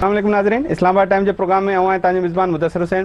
السلام علیکم ناظرین، اسلام آباد ٹائم کے پروگرام میں آؤں تاج میزبان مدثر حسین.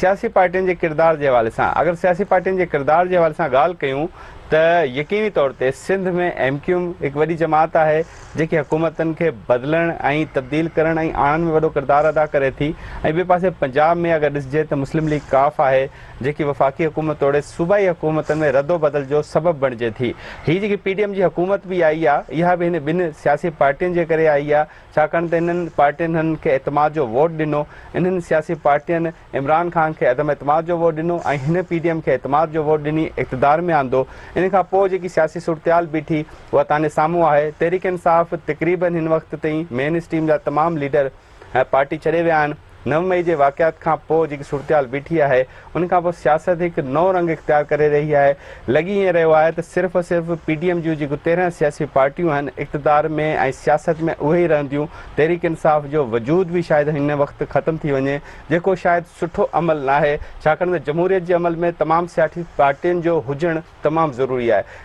سیاسی پارٹین کے کردار کے حوالے سے. اگر سیاسی پارٹین کے کردار کے حوالے سے گال کیوں تو یقینی طور پہ سندھ میں MQ ایک وڈی جماعت ہے جی حکومتن کے بدلن تبدیل کرن آنن میں وڈو کردار ادا کرے تھی. بے پاسے پنجاب میں اگر دسجے تو مسلم لیگ کاف ہے جی وفاقی حکومت توڑے صوبائی حکومتن میں رد و بدل جو سبب بنجے تھی. ہی جی PDM کی حکومت بھی آئی ہے، یہ بھی بن سیاسی پارٹین کے کرے آئی ہے، چھاکان تو ان پارٹین کے اعتماد جو ووٹ دنو. ان سیاسی پارٹین عمران خان کے عدم اعتماد جو ووٹ دنو، ان PDM کے اعتماد جو ووٹ دنی اقتدار میں آندو. ان کا پوء جی سیاسی صورتحال بیٹھی وہ تانے ساموں ہے. تحریک انصاف تقریباً ان وقت تین مین اسٹریم جا تمام لیڈر پارٹی چڑے ویا. 9 مئی کے واقعات کا پوء جی صورتحال بیٹھی ہے، ان کا سیاست ایک نو رنگ اختیار کرے رہی ہے. لگی یہ رہا ہے تو صرف اور صرف PDM جو 13 سیاسی پارٹیوں ہیں اقتدار میں سیاست میں وہی رہندیوں. تحریک انصاف جو وجود بھی شاید ان وقت ختم تھی وجے، جو شاید سٹھو عمل نہ ہے، چھاکان جمہوریت کے عمل میں تمام سیاسی پارٹین جو ہوجن تمام ضروری ہے.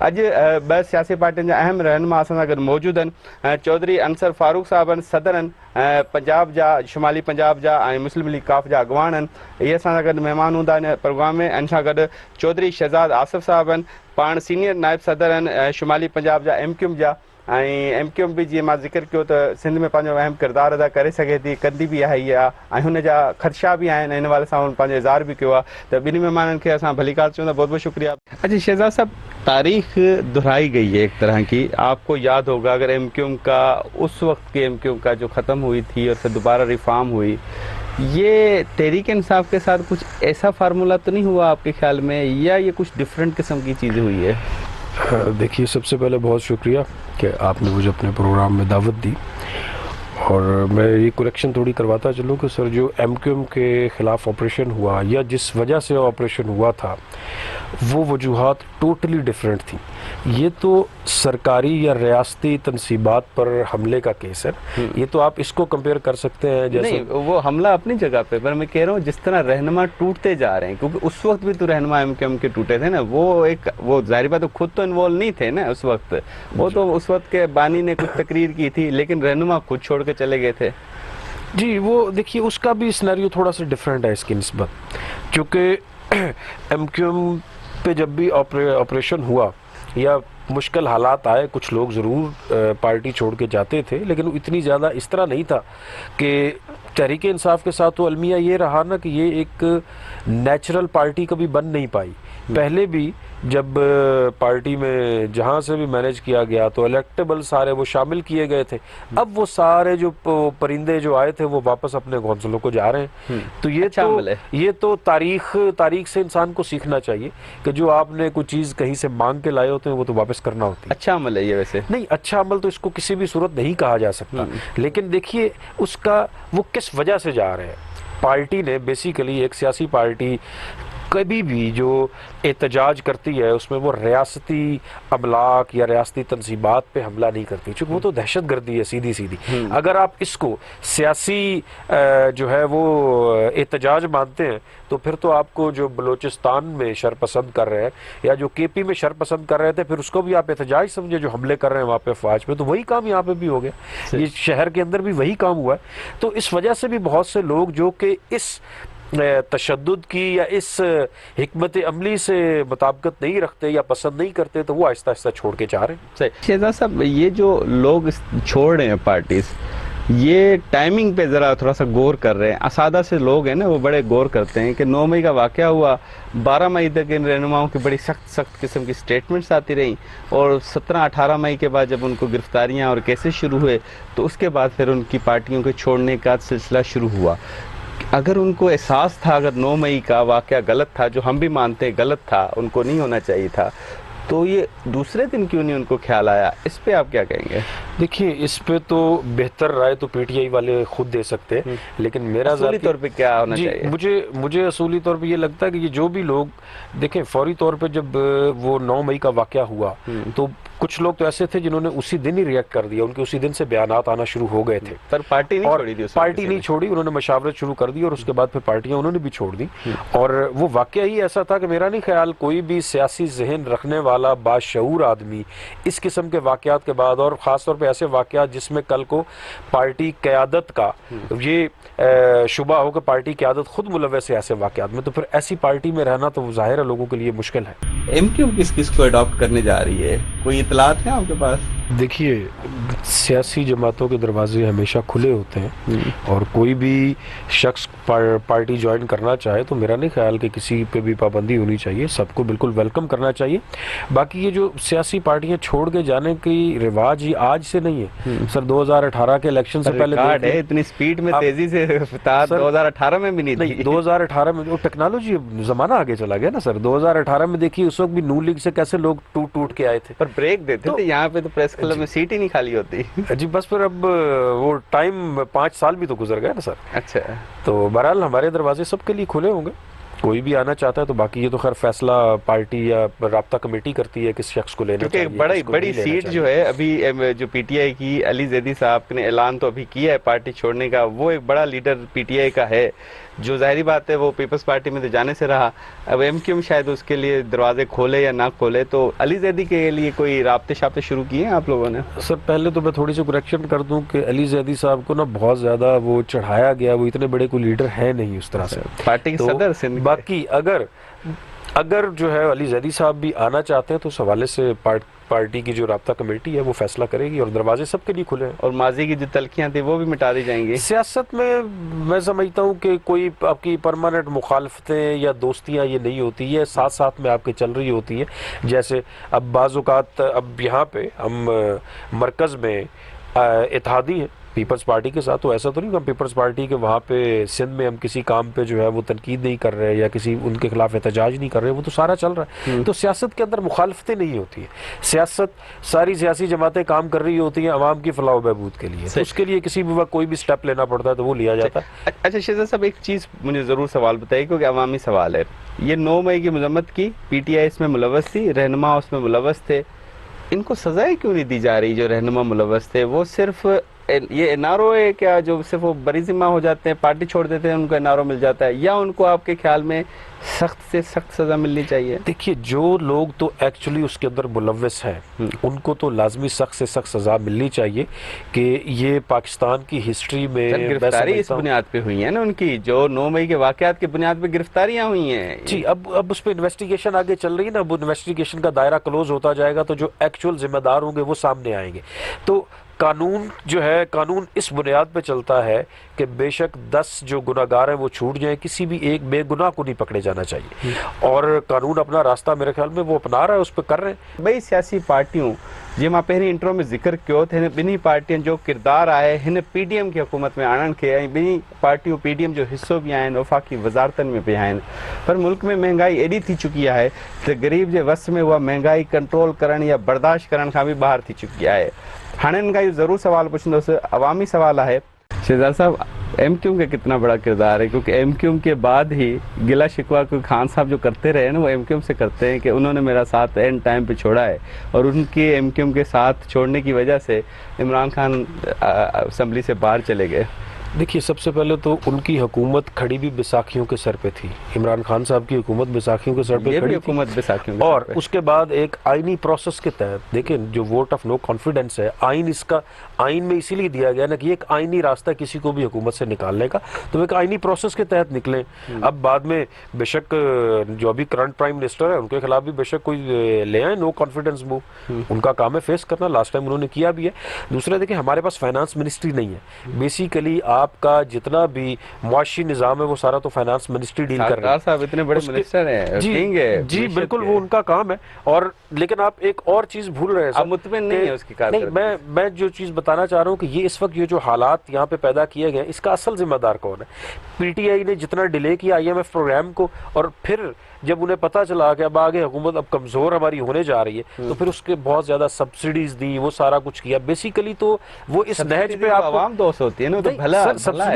اج ب سیاسی پارٹین جا اہم رہنما اساں گڈ موجود ہیں. چودھری انصر فاروق صاحب صدر پنجاب جا، شمالی پنجاب جا، مسلم لیگ کاف جا اگوان. یہ اساں گڈ مہمان ہوندا ان پروگرام میں. ان سا گڈ چودھری شہزاد آصف صاحب پان سینئر نائب صدر شمالی پنجاب جا MQ جا. MQ بھی جی ماں ذکر کیو تو سندھ میں پانچو اہم کردار ادا کرے سکے تھی، کدی بھی ہے ان جا خدشہ بھی ہیں. ان والے سے پانچو اظہار بھی کیا. تو بنی مہمان کے اصل بھلی کال چاہوں بہت بہت شکریہ. اچھا شہزاد صاحب، تاریخ دہرائی گئی ہے ایک طرح کی. آپ کو یاد ہوگا اگر MQ کا اس وقت کے MQ کا جو ختم ہوئی تھی اور پھر دوبارہ ریفارم ہوئی، یہ تحریک انصاف کے ساتھ کچھ ایسا فارمولہ تو نہیں ہوا آپ کے خیال میں، یا یہ کچھ ڈفرینٹ قسم کی چیزیں ہوئی ہے؟ دیکھیے، سب سے پہلے بہت شکریہ کہ آپ نے مجھے اپنے پروگرام میں دعوت دی. اور میں یہ کریکشن تھوڑی کرواتا چلوں کہ سر جو MQ کے خلاف آپریشن ہوا یا جس وجہ سے آپریشن ہوا تھا وہ وجوہات ٹوٹلی ڈیفرنٹ تھیں. یہ تو سرکاری یا ریاستی تنصیبات پر حملے کا کیس ہے. یہ تو آپ اس کو کمپیئر کر سکتے ہیں جیسے نہیں، وہ حملہ اپنی جگہ پہ، پر میں کہہ رہا ہوں جس طرح رہنما ٹوٹتے جا رہے ہیں، کیونکہ اس وقت بھی تو رہنما MQ کے ٹوٹے تھے نا. وہ ظاہر بات خود تو انوالو نہیں تھے نا اس وقت. وہ تو اس وقت کے بانی نے کچھ تقریر کی تھی، لیکن رہنما خود چھوڑ کے چلے گئے تھے. جی وہ دیکھیے اس کا بھی سینیریو تھوڑا سا ڈیفرنٹ ہے اس کی نسبت، کیونکہ MQ پہ جب بھی آپریشن ہوا یا مشکل حالات آئے، کچھ لوگ ضرور پارٹی چھوڑ کے جاتے تھے، لیکن اتنی زیادہ اس طرح نہیں تھا. کہ تحریک انصاف کے ساتھ تو المیہ یہ رہا نا کہ یہ ایک نیچرل پارٹی کبھی بن نہیں پائی. پہلے بھی جب پارٹی میں جہاں سے بھی مینیج کیا گیا تو الیکٹیبل سارے وہ شامل کیے گئے تھے. اب وہ سارے جو پرندے جو آئے تھے وہ واپس اپنے گھونسلوں کو جا رہے ہیں. تو یہ تو تاریخ سے انسان کو سیکھنا چاہیے کہ جو آپ نے کوئی چیز کہیں سے مانگ کے لائے ہوتے ہیں وہ تو واپس کرنا ہوتی ہے. اچھا عمل ہے یہ. ویسے نہیں، اچھا عمل تو اس کو کسی بھی صورت نہیں کہا جا سکتا. لیکن دیکھیے اس کا وہ کس وجہ سے جا رہے ہیں. پارٹی نے بیسیکلی، ایک سیاسی پارٹی کبھی بھی جو احتجاج کرتی ہے اس میں وہ ریاستی املاک یا ریاستی تنصیبات پہ حملہ نہیں کرتی، چونکہ وہ تو دہشت گردی ہے سیدھی. اگر آپ اس کو سیاسی جو ہے وہ احتجاج مانتے ہیں تو پھر تو آپ کو جو بلوچستان میں شرپسند کر رہے ہیں یا جو KP میں شرپسند کر رہے تھے، پھر اس کو بھی آپ احتجاج سمجھے. جو حملے کر رہے ہیں وہاں پہ فوج میں، تو وہی کام یہاں پہ بھی ہو گیا. یہ شہر کے اندر بھی وہی کام ہوا ہے. تو اس وجہ سے بھی بہت سے لوگ جو کہ اس تشدد کی یا اس حکمت عملی سے مطابقت نہیں رکھتے یا پسند نہیں کرتے، تو وہ آہستہ آہستہ چھوڑ کے جا رہے ہیں. شہزاد صاحب، یہ جو لوگ چھوڑ رہے ہیں پارٹیز، یہ ٹائمنگ پہ ذرا تھوڑا سا غور کر رہے ہیں. اسادہ سے لوگ ہیں نا، وہ بڑے غور کرتے ہیں کہ 9 مئی کا واقعہ ہوا، 12 مئی تک ان رہنماؤں کی بڑی سخت قسم کی سٹیٹمنٹس آتی رہیں، اور 17-18 مئی کے بعد جب ان کو گرفتاریاں اور کیسز شروع ہوئے تو اس کے بعد پھر ان کی پارٹیوں کے چھوڑنے کا سلسلہ شروع ہوا. اگر ان کو احساس تھا اگر 9 مئی کا واقعہ غلط تھا، جو ہم بھی مانتے ہیں غلط تھا، ان کو نہیں ہونا چاہیے تھا، تو یہ دوسرے دن کیوں نہیں ان کو خیال آیا؟ اس پہ آپ کیا کہیں گے؟ دیکھیے اس پہ تو بہتر رائے تو PTI والے خود دے سکتے ہیں، لیکن میرا اصولی طور پہ کیا ہونا چاہیے؟ مجھے اصولی طور پہ یہ لگتا ہے کہ یہ جو بھی لوگ دیکھیں، فوری طور پہ جب وہ 9 مئی کا واقعہ ہوا تو کچھ لوگ تو ایسے تھے جنہوں نے اسی دن ہی ریئیکٹ کر دیا، ان کے اسی دن سے بیانات آنا شروع ہو گئے تھے، پر پارٹی نہیں اور چھوڑی تھی اس وقت پارٹی کسی نہیں نے۔ چھوڑی، انہوں نے مشاورت شروع کر دی اور اس کے بعد پھر پارٹیاں انہوں نے بھی چھوڑ دی۔ اور وہ واقعہ ہی ایسا تھا کہ میرا نہیں خیال کوئی بھی سیاسی ذہن رکھنے والا باشعور آدمی اس قسم کے واقعات کے بعد، اور خاص طور پہ ایسے واقعات جس میں کل کو پارٹی قیادت کا یہ شبہ ہو کہ پارٹی قیادت خود ملوث ہے ایسے واقعات میں، تو پھر ایسی پارٹی میں رہنا تو ظاہر ہے لوگوں کے لیے مشکل ہے۔ ایم کیو کس کس کو اڈاپٹ کرنے جا رہی ہے، کوئی اطلاعات ہیں آپ کے پاس؟ دیکھیے سیاسی جماعتوں کے دروازے ہمیشہ کھلے ہوتے ہیں، اور کوئی بھی شخص پارٹی جوائن کرنا چاہے تو میرا نہیں خیال کہ کسی پہ بھی پابندی ہونی چاہیے، سب کو بالکل ویلکم کرنا چاہیے۔ باقی یہ جو سیاسی پارٹیاں چھوڑ کے جانے کی رواج یہ آج سے نہیں ہے سر، 2018 کے الیکشن سے پہلے ریکارڈ ہے اتنی سپیڈ میں تیزی سے رفتار 2018 میں بھی نہیں تھی۔ 2018 میں جو ٹیکنالوجی زمانہ آگے چلا گیا نا سر، 2018 میں دیکھیے اس وقت بھی نون لیگ سے کیسے لوگ ٹوٹ کے آئے تھے، پر بریک دیتے تھے، یہاں پہ تو پریس کلب میں سیٹ ہی نہیں خالی ہوتی۔ جی بس پھر اب وہ ٹائم 5 سال بھی تو گزر گیا نا سر۔ اچھا، تو بہرحال ہمارے دروازے سب کے لیے کھلے ہوں گے، کوئی بھی آنا چاہتا ہے، تو باقی یہ تو خیر فیصلہ پارٹی یا رابطہ کمیٹی کرتی ہے کس شخص کو لینا چاہیے، کیونکہ بڑی سیٹ جو ہے ابھی جو پی ٹی آئی کی علی زیدی صاحب نے اعلان تو ابھی کیا ہے پارٹی چھوڑنے کا، وہ ایک بڑا لیڈر پی ٹی آئی کا ہے، جو ظاہری بات ہے وہ پیپلز پارٹی میں تو جانے سے رہا، اب ایم کیو شاید اس کے لیے دروازے کھولے یا نہ کھولے، تو علی زیدی کے لیے کوئی رابطے شابطے شروع کیے ہیں آپ لوگوں نے؟ سر پہلے تو میں تھوڑی سی کریکشن کر دوں کہ علی زیدی صاحب کو نا بہت زیادہ وہ چڑھایا گیا، وہ اتنے بڑے کوئی لیڈر ہے نہیں اس طرح سے، پارٹی کے صدر سندھ کے۔ باقی اگر جو ہے علی زیدی صاحب بھی آنا چاہتے ہیں تو اس حوالے سے پارٹی کی جو رابطہ کمیٹی ہے وہ فیصلہ کرے گی، اور دروازے سب کے لیے کھلے ہیں۔ اور ماضی کی جو تلخیاں تھیں وہ بھی مٹا دی جائیں گی۔ سیاست میں سمجھتا ہوں کہ کوئی آپ کی پرماننٹ مخالفتیں یا دوستیاں یہ نہیں ہوتی، یہ ساتھ ساتھ میں آپ کے چل رہی ہوتی ہیں، جیسے اب بعض اوقات اب یہاں پہ ہم مرکز میں اتحادی ہیں پیپلز پارٹی کے ساتھ، تو ایسا تو نہیں کہ ہم پیپلز پارٹی کے وہاں پہ سندھ میں ہم کسی کام پہ جو ہے وہ تنقید نہیں کر رہے یا کسی ان کے خلاف احتجاج نہیں کر رہے، وہ تو سارا چل رہا ہے۔ تو سیاست کے اندر مخالفتیں نہیں ہوتی ہیں، ساری سیاسی جماعتیں کام کر رہی ہوتی ہیں عوام کی فلاح و بہبود کے لیے، تو اس کے لیے کسی بھی وقت کوئی بھی سٹیپ لینا پڑتا ہے تو وہ لیا جاتا ہے۔ اچھا شہزاد صاحب، ایک چیز مجھے ضرور سوال بتائیے کیونکہ عوامی سوال ہے، یہ 9 مئی کی مذمت کی، پی ٹی آئی اس میں ملوث تھی، رہنما اس میں ملوث تھے، ان کو سزائیں کیوں نہیں دی جا رہی جو رہنما ملوث تھے؟ وہ صرف یہ این آر او ہے کیا جو صرف وہ بری ذمہ ہو جاتے ہیں، پارٹی چھوڑ دیتے ہیں، ان کو این آر او مل جاتا ہے، یا ان کو آپ کے خیال میں سخت سے سخت سزا ملنی چاہیے؟ دیکھیے جو لوگ تو ایکچولی اس کے اندر ملوث ہیں ان کو تو لازمی سخت سے سخت سزا ملنی چاہیے، کہ یہ پاکستان کی ہسٹری میں گرفتاری اس بنیاد پہ ہوئی ہے نا ان کی، جو 9 مئی کے واقعات کی بنیاد پہ گرفتاریاں ہوئی ہیں جی، اب اس پہ انویسٹیگیشن آگے چل رہی ہے نا، اب انویسٹیگیشن کا دائرہ کلوز ہوتا جائے گا تو جو ایکچوئل ذمہ دار ہوں گے وہ سامنے آئیں گے۔ تو قانون اس بنیاد پہ چلتا ہے کہ بے شک 10 جو گناہگار ہیں وہ چھوٹ جائیں، کسی بھی ایک بے گناہ کو نہیں پکڑے جانا چاہیے، اور قانون اپنا راستہ میرے خیال میں وہ اپنا رہا ہے، اس پہ کر رہے ہیں۔ بھئی سیاسی پارٹیوں جی ماں پہنی انٹرو میں ذکر کیوں تھے، بنی پارٹیاں جو کردار آئے ہن پی ڈی ایم کی حکومت میں آنن کے بنی پارٹیوں پی ڈی ایم جو حصوں بھی آئیں وفاقی وزارتن میں بھی آئیں، پر ملک میں مہنگائی ایڈی تھی چکی ہے کہ غریب جے وس میں وہ مہنگائی کنٹرول کرن یا برداشت کرن کا بھی باہر تھی چکی ہے۔ ہانے ان کا یہ ضرور سوال پوچھندو سے عوامی سوال ہے، شہزاد صاحب ایم کیو کا کتنا بڑا کردار ہے؟ کیونکہ ایم کیو کے بعد ہی گلہ شکوہ کوئی خان صاحب جو کرتے رہے نا وہ ایم کیو سے کرتے ہیں کہ انہوں نے میرا ساتھ اینڈ ٹائم پہ چھوڑا ہے، اور ان کے ایم کیو کے ساتھ چھوڑنے کی وجہ سے عمران خان اسمبلی سے باہر چلے گئے۔ دیکھیے سب سے پہلے تو ان کی حکومت کھڑی بھی بیساکھیوں کے سر پہ تھی، عمران خان صاحب کی حکومت بیساکھیوں کے سر پہ یہ بھی کھڑی حکومت بیساکھیوں تھی، اور اس کے بعد ایک آئینی پروسیس کے تحت دیکھیں جو ووٹ آف نو کانفیڈنس ہے، آئین میں اسی لیے دیا گیا نا کہ ایک آئینی راستہ کسی کو بھی حکومت سے نکالنے کا، تو ایک آئینی پروسیس کے تحت نکلیں۔ اب بعد میں بے شک جو ابھی کرنٹ پرائم منسٹر ہے ان کے خلاف بھی بے شک کوئی لے آئیں نو کانفیڈنس موو، ان کا کام ہے فیس کرنا، لاسٹ ٹائم انہوں نے کیا بھی ہے۔ دوسرا دیکھیں ہمارے پاس فائنانس منسٹری نہیں ہے، بیسیکلی آپ کا جتنا بھی معاشی نظام ہے وہ سارا تو فائنانس منسٹری ڈیل کر رہی ہے۔ صاحب اتنے بڑے منسٹر ہیں، جی بالکل وہ ان کا کام ہے، اور لیکن آپ ایک اور چیز بھول رہے ہیں، آپ مطمئن نہیں ہیں اس کی کارکردگی؟ نہیں، میں جو چیز بتانا چاہ رہا ہوں کہ یہ اس وقت یہ جو حالات یہاں پہ پیدا کیے گئے اس کا اصل ذمہ دار کون ہے؟ پی ٹی آئی نے جتنا ڈیلے کیا آئی ایم ایف پروگرام کو، اور پھر جب انہیں پتا چلا کہ اب آگے حکومت اب کمزور ہماری ہونے جا رہی ہے تو پھر اس کے بہت زیادہ سبسڈیز دی، وہ سارا کچھ کیا، بیسیکلی تو وہ اس نہج پہ آپ عوام دوست ہوتی ہے نا، تو بھلا ہے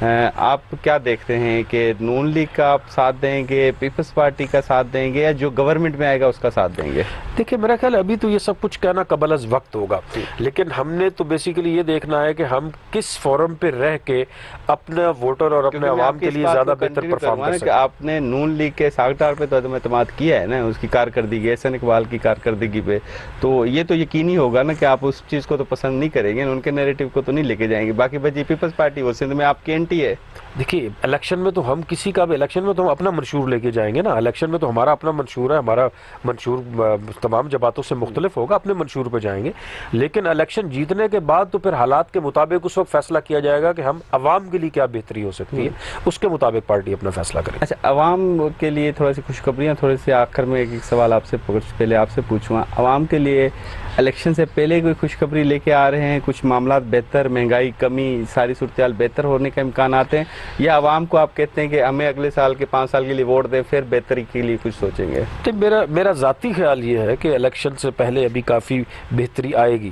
آپ کیا دیکھتے ہیں کہ نون لیگ کا آپ ساتھ دیں گے, پیپلز پارٹی کا ساتھ دیں گے, یا جو گورنمنٹ میں آئے گا اس کا ساتھ دیں گے؟ دیکھیں میرا خیال ہے ابھی تو یہ سب کچھ کہنا قبل از وقت ہوگا, لیکن ہم نے تو بیسیکلی یہ دیکھنا ہے کہ ہم کس فورم پہ رہ کے اپنا ووٹر اور اپنے عوام کے لیے زیادہ بہتر پرفارم کر کہ سکیں. آپ نے نون لیگ کے ساکھدار پہ تو عدم اعتماد کیا ہے نا, اس کی کارکردگی, احسن اقبال کی کارکردگی پہ, تو یہ تو یقینی ہوگا نا کہ آپ اس چیز کو تو پسند نہیں کریں گے, ان کے نیریٹو کو تو نہیں لے کے جائیں گے. باقی بچی پیپلز پارٹی وہ سندھ میں آپ کی اینٹی ہے. دیکھیے الیکشن میں تو ہم کسی کا بھی, الیکشن میں تو ہم اپنا منشور لے کے جائیں گے نا, الیکشن میں تو ہمارا اپنا منشور ہے, ہمارا منشور تمام جماعتوں سے مختلف ہوگا, اپنے منشور پہ جائیں گے. لیکن الیکشن جیتنے کے بعد تو پھر حالات کے مطابق اس وقت فیصلہ کیا جائے گا کہ ہم عوام کے لیے کیا بہتری ہو سکتی ہے, اس کے مطابق پارٹی اپنا فیصلہ کرے. اچھا, عوام کے لیے تھوڑا سی خوشخبریاں, تھوڑے سے آخر میں ایک سوال آپ سے پہلے آپ سے پوچھوں, عوام کے لیے الیکشن سے پہلے کوئی خوشخبری لے کے آ رہے ہیں, کچھ معاملات بہتر, مہنگائی کمی, ساری صورتحال بہتر ہونے کے امکانات ہیں, یا عوام کو آپ کہتے ہیں کہ ہمیں اگلے سال کے 5 سال کے لیے ووٹ دیں پھر بہتری کے لیے کچھ سوچیں گے؟ تو میرا ذاتی خیال یہ ہے کہ الیکشن سے پہلے ابھی کافی بہتری آئے گی.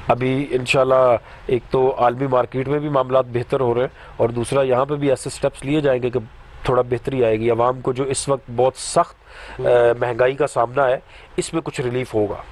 ابھی انشاءاللہ ایک تو عالمی مارکیٹ میں بھی معاملات بہتر ہو رہے ہیں, اور دوسرا یہاں پہ بھی ایسے سٹیپس لیے جائیں گے کہ تھوڑا بہتری آئے گی. عوام کو جو اس وقت بہت سخت مہنگائی کا سامنا ہے, اس میں کچھ ریلیف ہوگا.